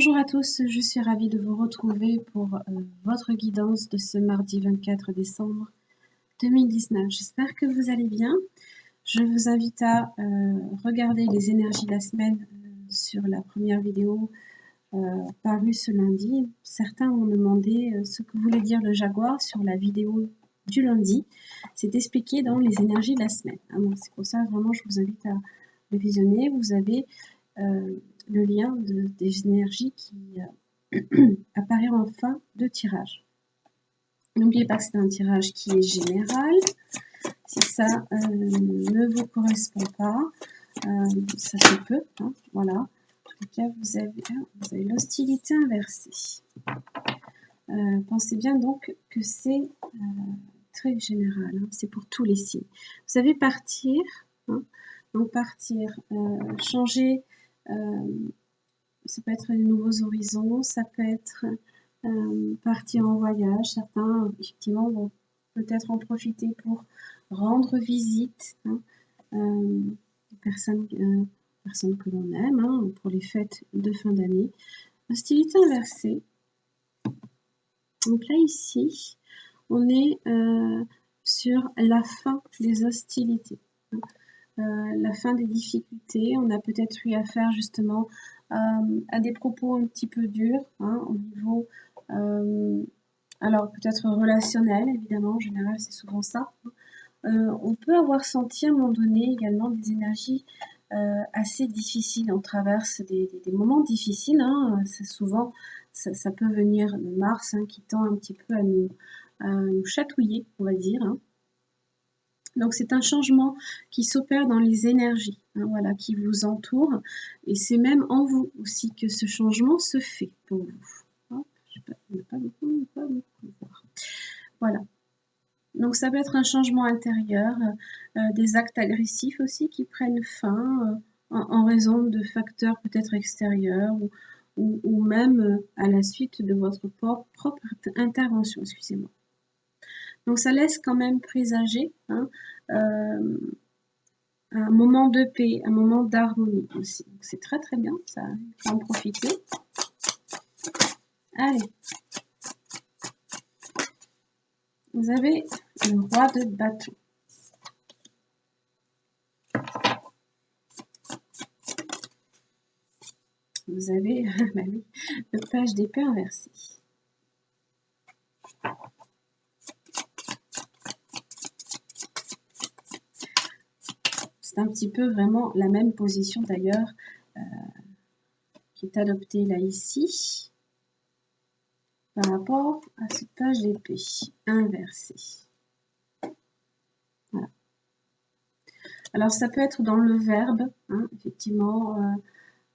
Bonjour à tous, je suis ravie de vous retrouver pour votre guidance de ce mardi 24 décembre 2019. J'espère que vous allez bien. Je vous invite à regarder les énergies de la semaine sur la première vidéo parue ce lundi. Certains ont demandé ce que voulait dire le jaguar sur la vidéo du lundi. C'est expliqué dans les énergies de la semaine. Donc c'est pour ça vraiment je vous invite à le visionner. Vous avez le lien des énergies qui apparaît en fin de tirage. N'oubliez pas que c'est un tirage qui est général. Si ça ne vous correspond pas, ça se peut. Hein, voilà. En tout cas, vous avez l'hostilité inversée. Pensez bien donc que c'est très général. Hein, c'est pour tous les signes. Vous savez partir. Hein, donc partir, changer. Ça peut être de nouveaux horizons, ça peut être partir en voyage. Certains, effectivement, vont peut-être en profiter pour rendre visite personnes que l'on aime, hein, pour les fêtes de fin d'année. Hostilité inversée. Donc là, ici, on est sur la fin des hostilités. La fin des difficultés. On a peut-être eu affaire justement à des propos un petit peu durs, hein, au niveau, alors peut-être relationnel, évidemment, en général c'est souvent ça. On peut avoir senti à un moment donné également des énergies assez difficiles. On traverse des moments difficiles, hein, c'est souvent, ça peut venir de Mars, hein, qui tend un petit peu à nous chatouiller, on va dire, hein. Donc c'est un changement qui s'opère dans les énergies, hein, voilà, qui vous entourent, et c'est même en vous aussi que ce changement se fait pour vous. Hop, pas beaucoup voir. Voilà. Donc ça peut être un changement intérieur, des actes agressifs aussi qui prennent fin en raison de facteurs peut-être extérieurs ou même à la suite de votre propre intervention, excusez-moi. Donc ça laisse quand même présager, hein, un moment de paix, un moment d'harmonie aussi. C'est très très bien, ça, il faut en profiter. Allez. Vous avez le roi de bâton. Vous avez bah oui, le page d'épée inversé. C'est un petit peu vraiment la même position d'ailleurs qui est adoptée là ici par rapport à ce page d'épée inversé. Voilà. Alors ça peut être dans le verbe, hein, effectivement,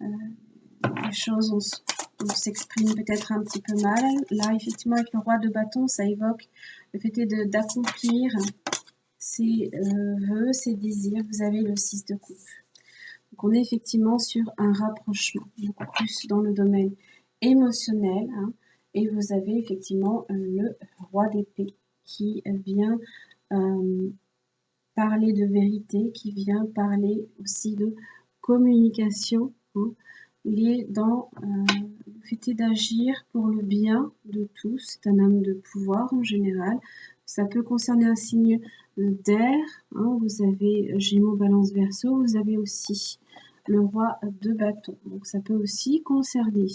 les choses on s'exprime peut-être un petit peu mal. Là, effectivement, avec le roi de bâton, ça évoque le fait d'accomplir ses vœux, ses désirs. Vous avez le 6 de coupe. Donc, on est effectivement sur un rapprochement, beaucoup plus dans le domaine émotionnel. Hein, et vous avez effectivement le roi d'épée qui vient parler de vérité, qui vient parler aussi de communication. Hein. Il est dans le fait d'agir pour le bien de tous. C'est un homme de pouvoir en général. Ça peut concerner un signe d'air. Hein. Vous avez Gémeaux, Balance, Verseau. Vous avez aussi le roi de bâton. Donc ça peut aussi concerner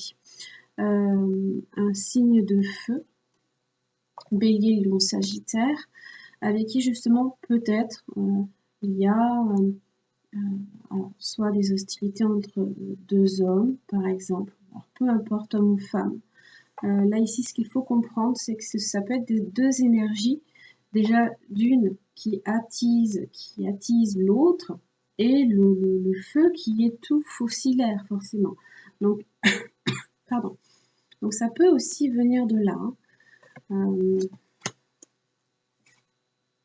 un signe de feu. Bélier, Lion, Sagittaire, avec qui justement peut-être il y a alors, soit des hostilités entre deux hommes, par exemple, alors, peu importe homme ou femme. Là, ici, ce qu'il faut comprendre, c'est que ça peut être des deux énergies, déjà d'une qui attise l'autre, et le feu qui est tout fossilaire, forcément. Donc, pardon. Donc, ça peut aussi venir de là.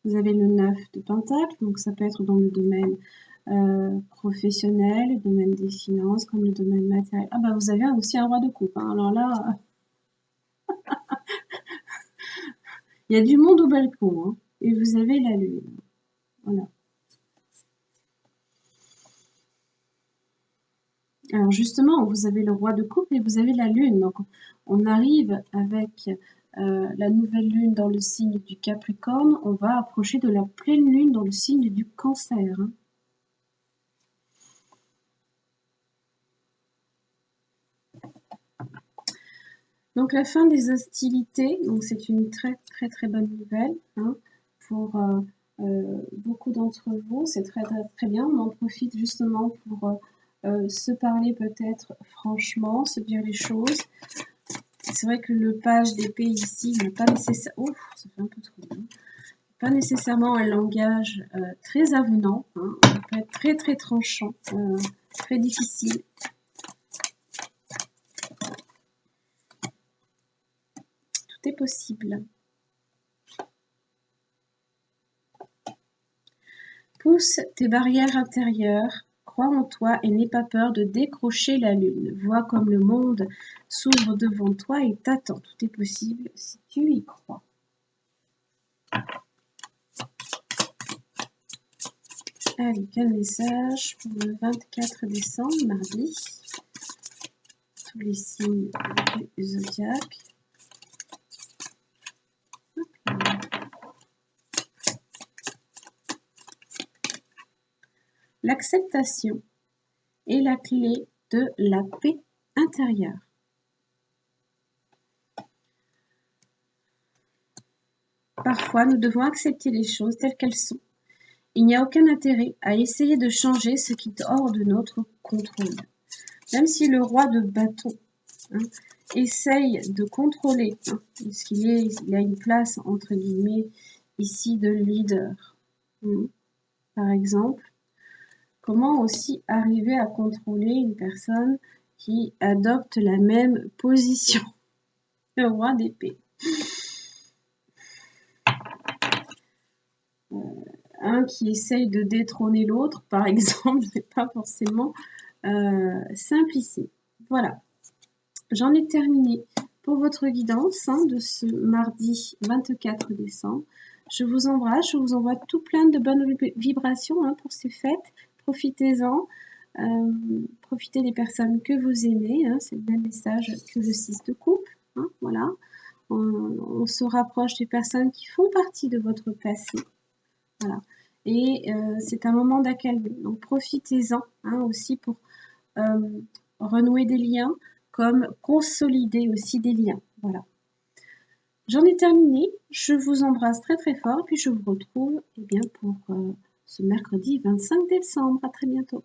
Vous avez le 9 de Pentacle, donc ça peut être dans le domaine professionnel, le domaine des finances, comme le domaine matériel. Ah bah vous avez aussi un roi de coupe, hein. Alors là, il y a du monde au balcon, hein. Et vous avez la lune. Voilà. Alors justement, vous avez le roi de coupe et vous avez la lune. Donc on arrive avec la nouvelle lune dans le signe du Capricorne. On va approcher de la pleine lune dans le signe du Cancer. Hein. Donc la fin des hostilités, donc c'est une très bonne nouvelle hein, pour beaucoup d'entre vous. C'est très bien. On en profite justement pour se parler peut-être franchement, se dire les choses. C'est vrai que le page d'épée ici n'a pas nécessairement, ça fait un peu trop, hein. Pas nécessairement un langage très avenant. Hein. On peut être très tranchant, très difficile. Tout est possible. Pousse tes barrières intérieures, crois en toi et n'aie pas peur de décrocher la lune. Vois comme le monde s'ouvre devant toi et t'attend. Tout est possible si tu y crois. Allez, quel message pour le 24 décembre, mardi. Tous les signes du zodiaque. L'acceptation est la clé de la paix intérieure. Parfois, nous devons accepter les choses telles qu'elles sont. Il n'y a aucun intérêt à essayer de changer ce qui est hors de notre contrôle. Même si le roi de bâton essaye de contrôler, puisqu'il a une place, entre guillemets, ici de leader. Par exemple, comment aussi arriver à contrôler une personne qui adopte la même position? Le roi d'épée. Un qui essaye de détrôner l'autre, par exemple, n'est pas forcément simple ici. Voilà. J'en ai terminé pour votre guidance de ce mardi 24 décembre. Je vous embrasse, je vous envoie tout plein de bonnes vibrations pour ces fêtes. Profitez-en. Profitez des personnes que vous aimez. C'est le même message que le 6 de coupe. Voilà. On se rapproche des personnes qui font partie de votre passé. Voilà. Et c'est un moment d'accalmie. Donc profitez-en aussi pour renouer des liens, comme consolider aussi des liens. Voilà. J'en ai terminé. Je vous embrasse très fort. Puis je vous retrouve pour ce mercredi 25 décembre. À très bientôt.